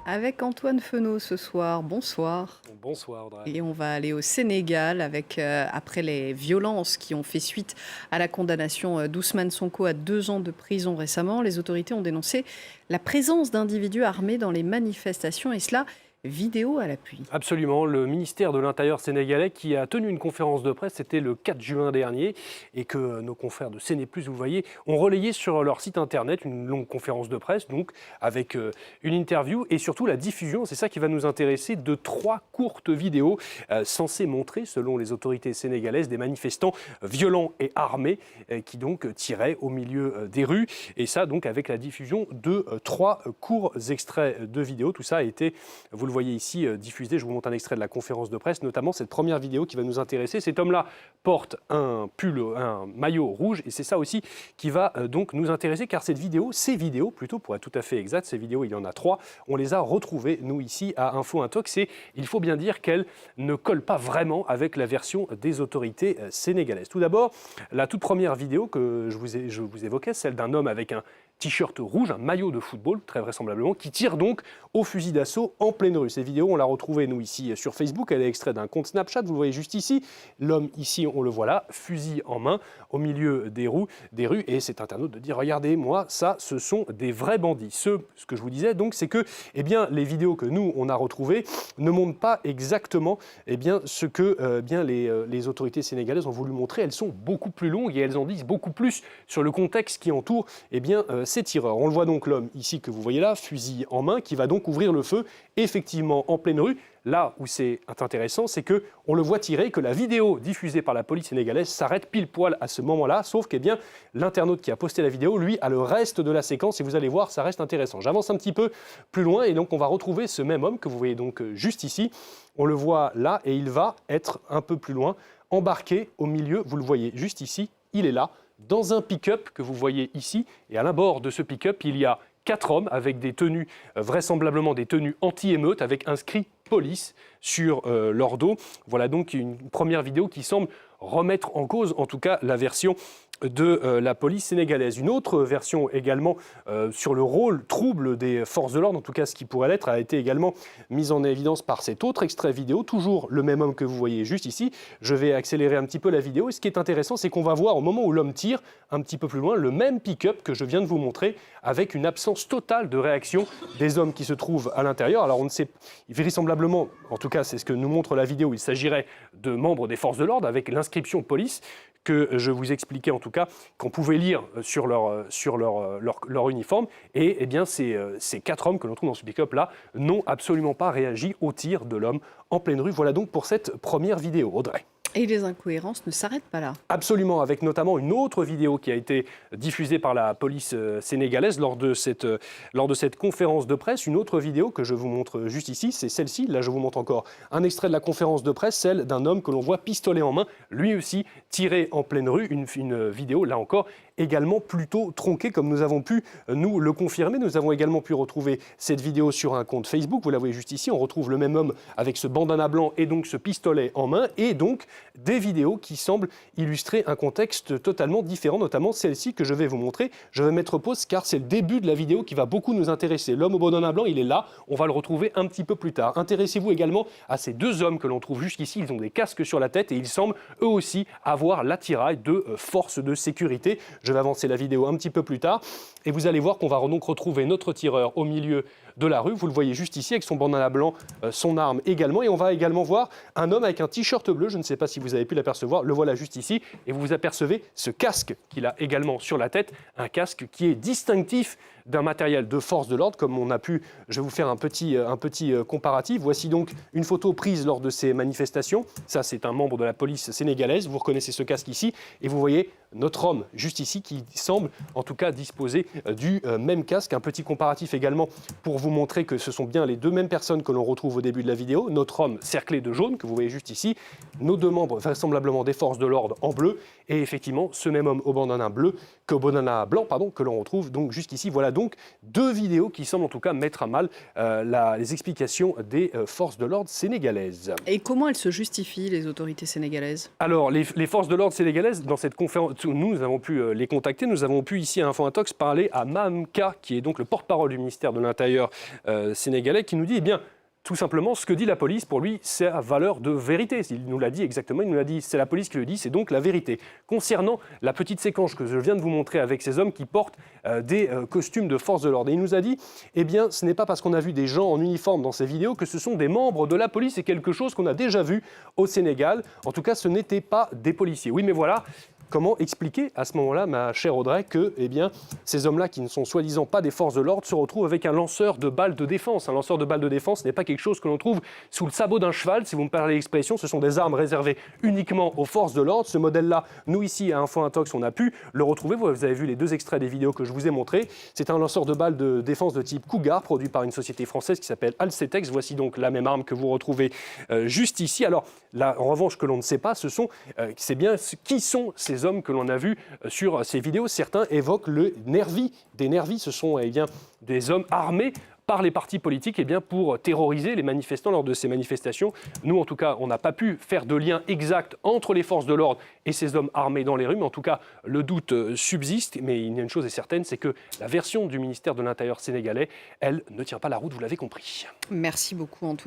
Avec Antoine Fenot ce soir. Bonsoir. Bonsoir Audrey. Et on va aller au Sénégal après les violences qui ont fait suite à la condamnation d'Ousmane Sonko à 2 ans de prison récemment. Les autorités ont dénoncé la présence d'individus armés dans les manifestations et cela vidéo à l'appui. Absolument, le ministère de l'Intérieur sénégalais qui a tenu une conférence de presse, c'était le 4 juin dernier, et que nos confrères de CNews, vous voyez, ont relayé sur leur site internet une longue conférence de presse, donc avec une interview et surtout la diffusion, c'est ça qui va nous intéresser, de 3 courtes vidéos censées montrer, selon les autorités sénégalaises, des manifestants violents et armés qui donc tiraient au milieu des rues, et ça donc avec la diffusion de 3 courts extraits de vidéos. Tout ça a été, vous le voyez ici, diffusé. Je vous montre un extrait de la conférence de presse, notamment cette première vidéo qui va nous intéresser. Cet homme-là porte un maillot rouge, et c'est ça aussi qui va donc nous intéresser, car ces vidéos plutôt, pour être tout à fait exact, ces vidéos, il y en a 3, on les a retrouvées, nous, ici, à Info Intox, et il faut bien dire qu'elles ne collent pas vraiment avec la version des autorités sénégalaises. Tout d'abord, la toute première vidéo que je vous évoquais, celle d'un homme avec un t-shirt rouge, un maillot de football, très vraisemblablement, qui tire donc au fusil d'assaut en pleine rue. Cette vidéo, on l'a retrouvée, nous, ici, sur Facebook. Elle est extraite d'un compte Snapchat, vous le voyez juste ici. L'homme, ici, on le voit là, fusil en main, au milieu des rues, et c'est internaute de dire, regardez, moi, ça, ce sont des vrais bandits. Ce que je vous disais, donc, c'est que, les vidéos que nous, on a retrouvées ne montrent pas exactement, ce que, les autorités sénégalaises ont voulu montrer. Elles sont beaucoup plus longues et elles en disent beaucoup plus sur le contexte qui entoure, ces tireurs. On le voit donc, l'homme ici que vous voyez là, fusil en main, qui va donc ouvrir le feu, effectivement en pleine rue. Là où c'est intéressant, c'est qu'on le voit tirer, que la vidéo diffusée par la police sénégalaise s'arrête pile poil à ce moment-là, sauf que l'internaute qui a posté la vidéo, lui, a le reste de la séquence, et vous allez voir, ça reste intéressant. J'avance un petit peu plus loin, et donc on va retrouver ce même homme que vous voyez donc juste ici. On le voit là, et il va être un peu plus loin, embarqué au milieu, vous le voyez juste ici, il est là, dans un pick-up que vous voyez ici, et à l'abord de ce pick-up, il y a 4 hommes avec des tenues, vraisemblablement des tenues anti-émeute, avec inscrit police sur leur dos. Voilà donc une première vidéo qui semble remettre en cause, en tout cas, la version de la police sénégalaise. Une autre version également sur le rôle trouble des forces de l'ordre, en tout cas ce qui pourrait l'être, a été également mise en évidence par cet autre extrait vidéo, toujours le même homme que vous voyez juste ici. Je vais accélérer un petit peu la vidéo, et ce qui est intéressant, c'est qu'on va voir au moment où l'homme tire, un petit peu plus loin, le même pick-up que je viens de vous montrer, avec une absence totale de réaction des hommes qui se trouvent à l'intérieur. Alors on ne sait, vraisemblablement, en tout cas c'est ce que nous montre la vidéo, il s'agirait de membres des forces de l'ordre avec l'inscription police, que je vous expliquais en tout cas, qu'on pouvait lire sur leur uniforme. Et ces 4 hommes que l'on trouve dans ce pick-up là n'ont absolument pas réagi au tir de l'homme en pleine rue. Voilà donc pour cette première vidéo. Audrey. Et les incohérences ne s'arrêtent pas là. Absolument, avec notamment une autre vidéo qui a été diffusée par la police sénégalaise lors de cette conférence de presse. Une autre vidéo que je vous montre juste ici, c'est celle-ci. Là, je vous montre encore un extrait de la conférence de presse, celle d'un homme que l'on voit pistolet en main, lui aussi tiré en pleine rue. Une vidéo, là encore, également plutôt tronquée, comme nous avons pu nous le confirmer. Nous avons également pu retrouver cette vidéo sur un compte Facebook. Vous la voyez juste ici. On retrouve le même homme avec ce bandana blanc et donc ce pistolet en main. Et donc, des vidéos qui semblent illustrer un contexte totalement différent, notamment celle-ci que je vais vous montrer. Je vais mettre pause car c'est le début de la vidéo qui va beaucoup nous intéresser. L'homme au bandana blanc, il est là, on va le retrouver un petit peu plus tard. Intéressez-vous également à ces 2 hommes que l'on trouve jusqu'ici, ils ont des casques sur la tête et ils semblent eux aussi avoir l'attirail de forces de sécurité. Je vais avancer la vidéo un petit peu plus tard et vous allez voir qu'on va donc retrouver notre tireur au milieu de la rue. Vous le voyez juste ici avec son bandana blanc, son arme également. Et on va également voir un homme avec un t-shirt bleu. Je ne sais pas si vous avez pu l'apercevoir. Le voilà juste ici. Et vous apercevez ce casque qu'il a également sur la tête. Un casque qui est distinctif d'un matériel de force de l'ordre, comme on a pu. Je vais vous faire un petit comparatif. Voici donc une photo prise lors de ces manifestations. Ça, c'est un membre de la police sénégalaise. Vous reconnaissez ce casque ici. Et vous voyez notre homme juste ici qui semble en tout cas disposer du même casque. Un petit comparatif également pour vous montrer que ce sont bien les 2 mêmes personnes que l'on retrouve au début de la vidéo. Notre homme cerclé de jaune que vous voyez juste ici, nos 2 membres vraisemblablement des forces de l'ordre en bleu, et effectivement ce même homme au bandana blanc que l'on retrouve donc jusqu'ici. Voilà donc 2 vidéos qui semblent en tout cas mettre à mal les explications des forces de l'ordre sénégalaises. Et comment elles se justifient, les autorités sénégalaises? Alors les forces de l'ordre sénégalaises, dans cette conférence, nous avons pu les contacter, nous avons pu ici à Info Intox parler parler à Mahamka, qui est donc le porte-parole du ministère de l'Intérieur sénégalais, qui nous dit, eh bien, tout simplement, ce que dit la police, pour lui, c'est à valeur de vérité. Il nous l'a dit exactement, il nous l'a dit, c'est la police qui le dit, c'est donc la vérité. Concernant la petite séquence que je viens de vous montrer avec ces hommes qui portent des costumes de force de l'ordre, et il nous a dit, eh bien, ce n'est pas parce qu'on a vu des gens en uniforme dans ces vidéos que ce sont des membres de la police, c'est quelque chose qu'on a déjà vu au Sénégal. En tout cas, ce n'étaient pas des policiers. Oui, mais voilà. Comment expliquer à ce moment-là, ma chère Audrey, que eh bien, ces hommes-là, qui ne sont soi-disant pas des forces de l'ordre, se retrouvent avec un lanceur de balles de défense. Un lanceur de balles de défense n'est pas quelque chose que l'on trouve sous le sabot d'un cheval, si vous me parlez l'expression. Ce sont des armes réservées uniquement aux forces de l'ordre. Ce modèle-là, nous ici à Info Intox, on a pu le retrouver. Vous avez vu les 2 extraits des vidéos que je vous ai montrés. C'est un lanceur de balles de défense de type Cougar, produit par une société française qui s'appelle Alcetex. Voici donc la même arme que vous retrouvez juste ici. Alors là, en revanche, ce que l'on ne sait pas, c'est bien qui sont ces hommes que l'on a vus sur ces vidéos. Certains évoquent le nervi. Des nervis, ce sont eh bien, des hommes armés par les partis politiques eh bien, pour terroriser les manifestants lors de ces manifestations. Nous, en tout cas, on n'a pas pu faire de lien exact entre les forces de l'ordre et ces hommes armés dans les rues, mais en tout cas, le doute subsiste. Mais il y a une chose est certaine, c'est que la version du ministère de l'Intérieur sénégalais, elle, ne tient pas la route, vous l'avez compris. Merci beaucoup, Antoine.